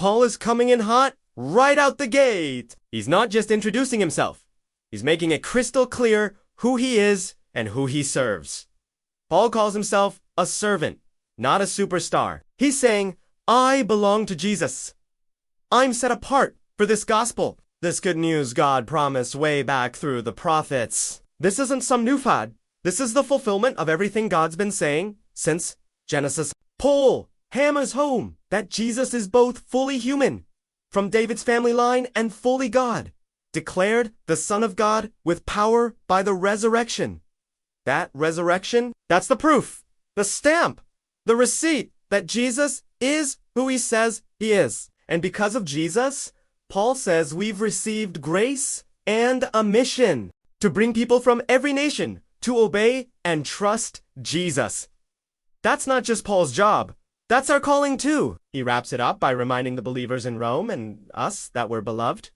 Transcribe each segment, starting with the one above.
Paul is coming in hot right out the gate. He's not just introducing himself. He's making it crystal clear who he is and who he serves. Paul calls himself a servant, not a superstar. He's saying, I belong to Jesus. I'm set apart for this gospel, this good news God promised way back through the prophets. This isn't some new fad. This is the fulfillment of everything God's been saying since Genesis. Paul hammers home that Jesus is both fully human, from David's family line, and fully God, declared the Son of God with power by the resurrection. That resurrection, that's the proof, the stamp, the receipt that Jesus is who he says he is. And because of Jesus, Paul says we've received grace and a mission to bring people from every nation to obey and trust Jesus. That's not just Paul's job. That's our calling too. He wraps it up by reminding the believers in Rome and us that we're beloved,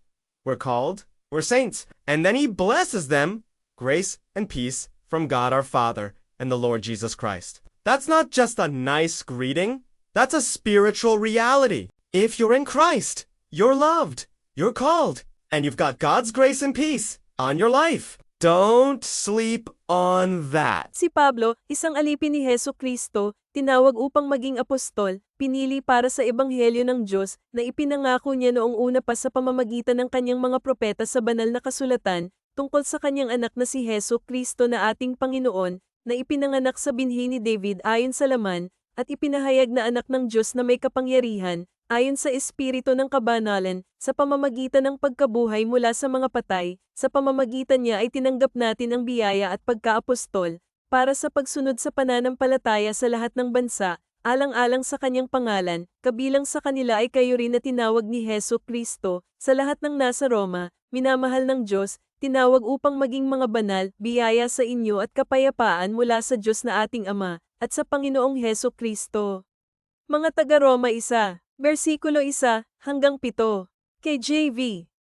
we're called, we're saints. And then he blesses them, grace and peace from God our Father and the Lord Jesus Christ. That's not just a nice greeting. That's a spiritual reality. If you're in Christ, you're loved, you're called, and you've got God's grace and peace on your life. Don't sleep on that. Si Pablo, isang alipin ni Hesu Kristo, tinawag upang maging apostol, pinili para sa ebanghelyo ng Diyos na ipinangako niya noong una pa sa pamamagitan ng kanyang mga propeta sa banal na kasulatan tungkol sa kanyang anak na si Hesu Kristo na ating Panginoon, na ipinanganak sa binhi ni David ayon sa laman, at ipinahayag na anak ng Diyos na may kapangyarihan, ayon sa espiritu ng kabanalan, sa pamamagitan ng pagkabuhay mula sa mga patay. Sa pamamagitan niya ay tinanggap natin ang biyaya at pagkaapostol, para sa pagsunod sa pananampalataya sa lahat ng bansa, alang-alang sa kanyang pangalan, kabilang sa kanila ay kayo rin na tinawag ni Hesu Kristo, sa lahat ng nasa Roma, minamahal ng Diyos, tinawag upang maging mga banal, biyaya sa inyo at kapayapaan mula sa Diyos na ating Ama, at sa Panginoong Hesu Kristo. Mga taga-Roma 1, versikulo 1 hanggang 7, KJV.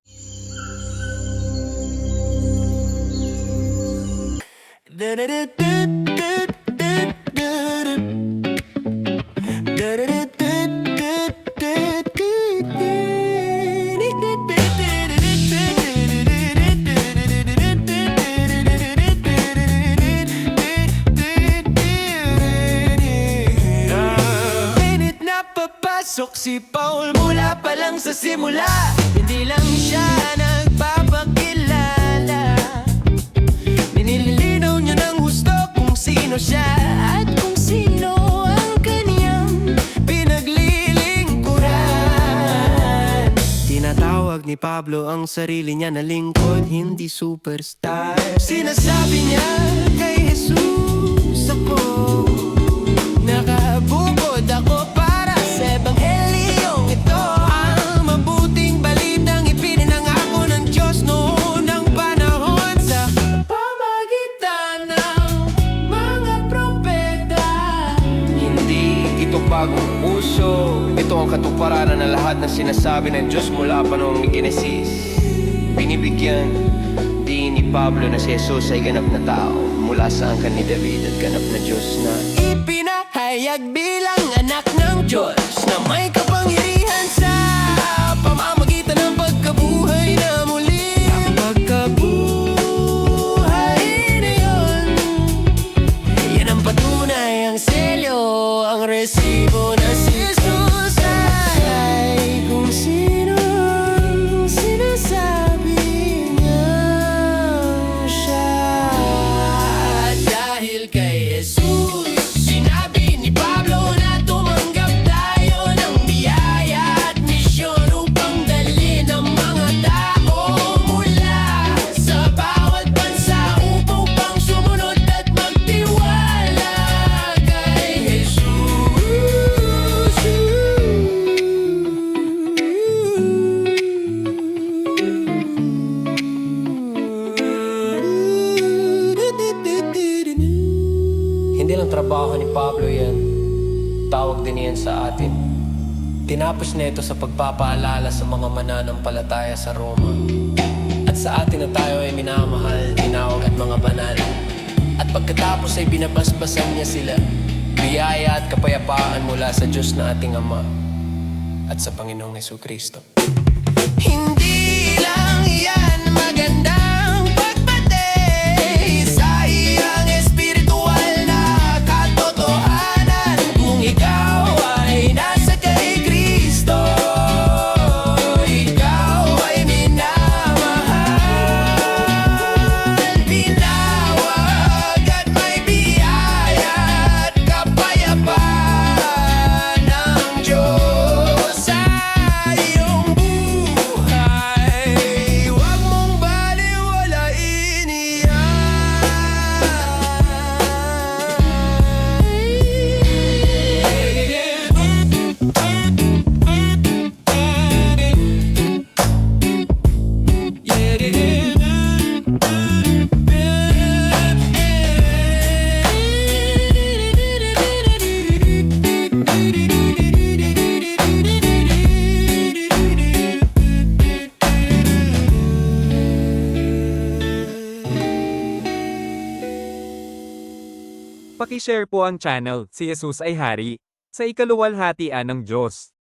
Papasok si Paul mula pa lang sa simula. Hindi lang siya nagpapakilala, nililinaw niya ng husto kung sino siya at kung sino ang kaniyang pinaglilingkuran. Tinatawag ni Pablo ang sarili niya na lingkod, hindi superstar. Sinasabi niya kay Jesus, ako nakabukod ako para sa ebanghelyong ito, ang mabuting balitang ipinangako ng Diyos noon ng panahon sa pamagitan ng mga propeta. Hindi ito bagong uso, ito ang katuparan ng lahat na sinasabi ng Diyos mula pa noong Genesis. Binibigyan din ni Pablo na si Jesus ay ganap na tao mula sa angkan ni David at ganap na Diyos na ipinahayag bilang anak ng Diyos na may kapangyarihan sa pamamagitan ng pagkabuhay na muli. Ang pagkabuhay na yun, yan ang patunay, ang selyo, ang resibo na si Jesus ay kung sino sinasabi niya siya. Dahil kay Jesus, sinabi ni Pablo na tumanggap tayo ng biyaya at misyon upang dalhin ang mga tao mula sa bawat bansa upang sumunod at magtiwala kay Jesus. Hindi lang trabaho ni Pablo yan, tawag din yan sa atin. Tinapos na ito sa pagpapaalala sa mga mananampalataya sa Roma. At sa atin na tayo ay minamahal, tinawag at mga banal. At pagkatapos ay binabasbasan niya sila, biyaya at kapayapaan mula sa Diyos na ating Ama. at sa Panginoong Hesukristo. Hindi lang yan magandang pagpatay sa iyang espiritual na katotohanan. Kung ikaw ay nasa kay Kristo, ikaw ay minamahal, pinawag at may biyaya at kapayapaan ng Diyos sa iyong buhay. Huwag mong baliwalain Paki-share po ang channel, Si Jesus ay Hari, sa ikaluwalhatian ng Diyos.